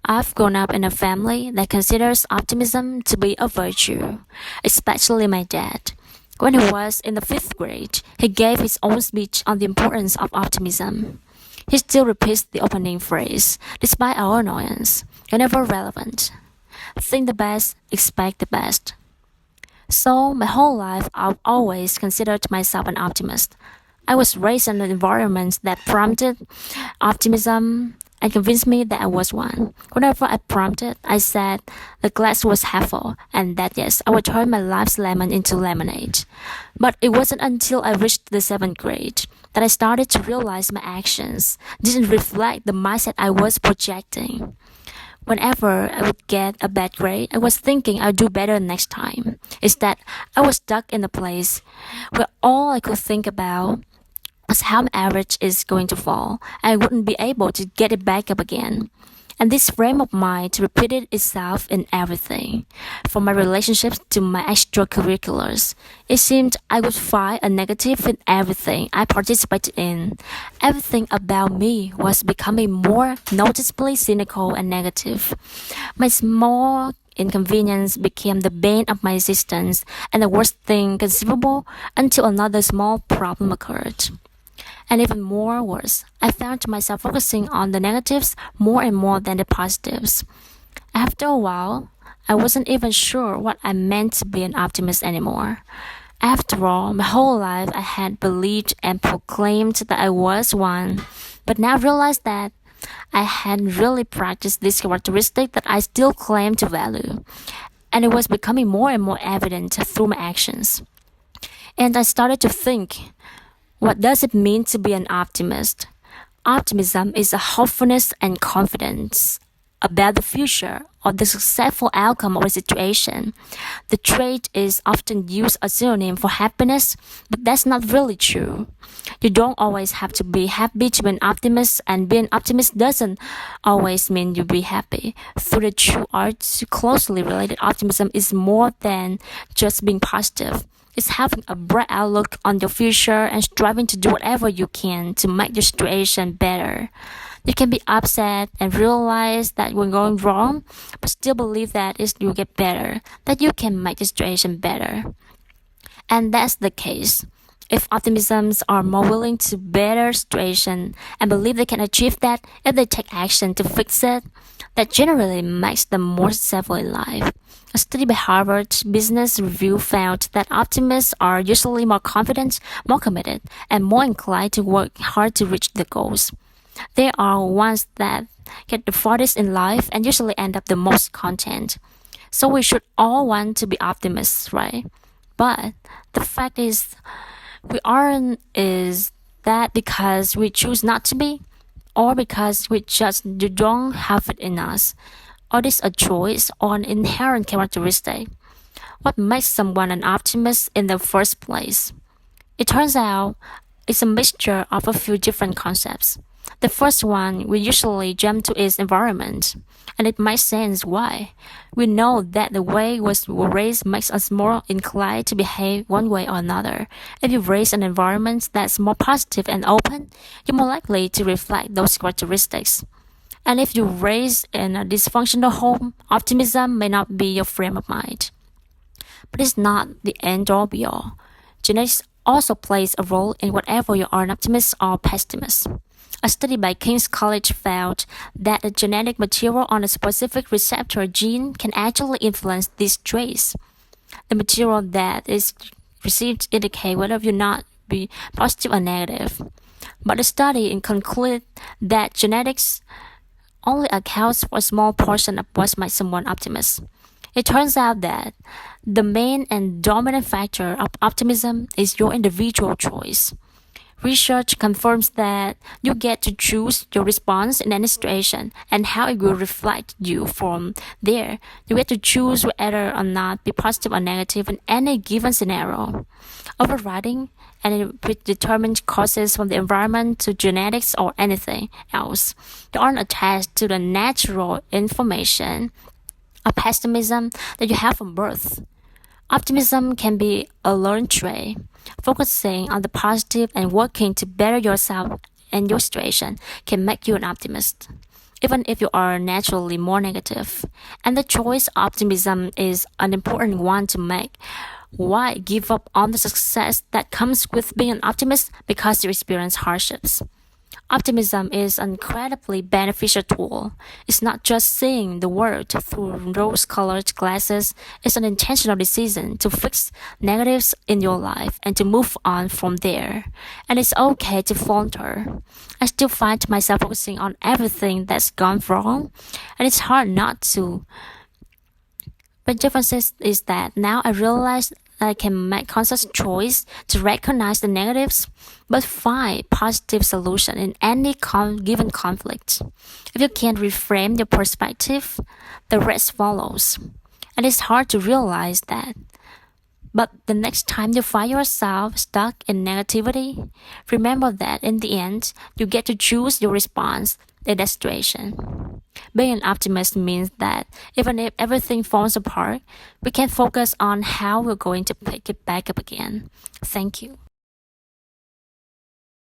I've grown up in a family that considers optimism to be a virtue, especially my dad. When he was in the fifth grade, he gave his own speech on the importance of optimism. He still repeats the opening phrase, despite our annoyance, whenever relevant. Think the best, expect the best. So, my whole life, I've always considered myself an optimist. I was raised in an environment that prompted optimism and convinced me that I was one. Whenever I prompted, I said the glass was half full and that yes, I would turn my life's lemon into lemonade. But it wasn't until I reached the seventh grade that I started to realize my actions didn't reflect the mindset I was projecting. Whenever I would get a bad grade, I was thinking I'd do better next time. Instead, I was stuck in a place where all I could think about was how my average is going to fall, and I wouldn't be able to get it back up again. And this frame of mind repeated itself in everything, from my relationships to my extracurriculars. It seemed I would find a negative in everything I participated in. Everything about me was becoming more noticeably cynical and negative. My small inconvenience became the bane of my existence and the worst thing conceivable until another small problem occurred. And even more worse, I found myself focusing on the negatives more and more than the positives. After a while, I wasn't even sure what I meant to be an optimist anymore. After all, my whole life I had believed and proclaimed that I was one, but now realized that I hadn't really practiced this characteristic that I still claim to value, and it was becoming more and more evident through my actions. And I started to think, what does it mean to be an optimist? Optimism is a hopefulness and confidence about the future or the successful outcome of a situation. The trait is often used as a synonym for happiness, but that's not really true. You don't always have to be happy to be an optimist, and being an optimist doesn't always mean you be happy. Through the true arts, closely related optimism is more than just being positive. It's having a bright outlook on your future and striving to do whatever you can to make your situation better. You can be upset and realize that you're going wrong, but still believe that it will get better, that you can make the situation better. And that's the case. If optimisms are more willing to better situation and believe they can achieve that if they take action to fix it, that generally makes them more successful in life. A study by Harvard Business Review found that optimists are usually more confident, more committed, and more inclined to work hard to reach their goals. They are ones that get the farthest in life and usually end up the most content. So we should all want to be optimists, right? But the fact is, we aren't. Is that because we choose not to be? Or because we just don't have it in us? Or is a choice or an inherent characteristic? What makes someone an optimist in the first place? It turns out it's a mixture of a few different concepts. The first one we usually jump to is environment, and it makes sense why. We know that the way we were raised makes us more inclined to behave one way or another. If you raise an environment that's more positive and open, you're more likely to reflect those characteristics. And if you raise in a dysfunctional home, optimism may not be your frame of mind. But it's not the end-all be-all. Genetics also plays a role in whatever you are an optimist or pessimist. A study by King's College found that the genetic material on a specific receptor gene can actually influence these traits. The material that is received indicate whether you not be positive or negative. But the study concluded that genetics only accounts for a small portion of what makes someone optimist. It turns out that the main and dominant factor of optimism is your individual choice. Research confirms that you get to choose your response in any situation and how it will reflect you from there. You get to choose whether or not be positive or negative in any given scenario. Overriding any predetermined causes from the environment to genetics or anything else. They aren't attached to the natural information of pessimism that you have from birth. Optimism can be a learned trait. Focusing on the positive and working to better yourself and your situation can make you an optimist. even if you are naturally more negative. And the choice optimism is an important one to make. Why give up on the success that comes with being an optimist because you experience hardships? Optimism is an incredibly beneficial tool. It's not just seeing the world through rose-colored glasses. It's an intentional decision to fix negatives in your life and to move on from there. And it's okay to falter. I still find myself focusing on everything that's gone wrong, and it's hard not to. But the difference is that now I realize that I can make conscious choice to recognize the negatives, but find positive solution in any given conflict. If you can reframe your perspective, the rest follows. And it's hard to realize that. But the next time you find yourself stuck in negativity, remember that in the end, you get to choose your response in that situation. Being an optimist means that even if everything falls apart, we can focus on how we're going to pick it back up again. Thank you.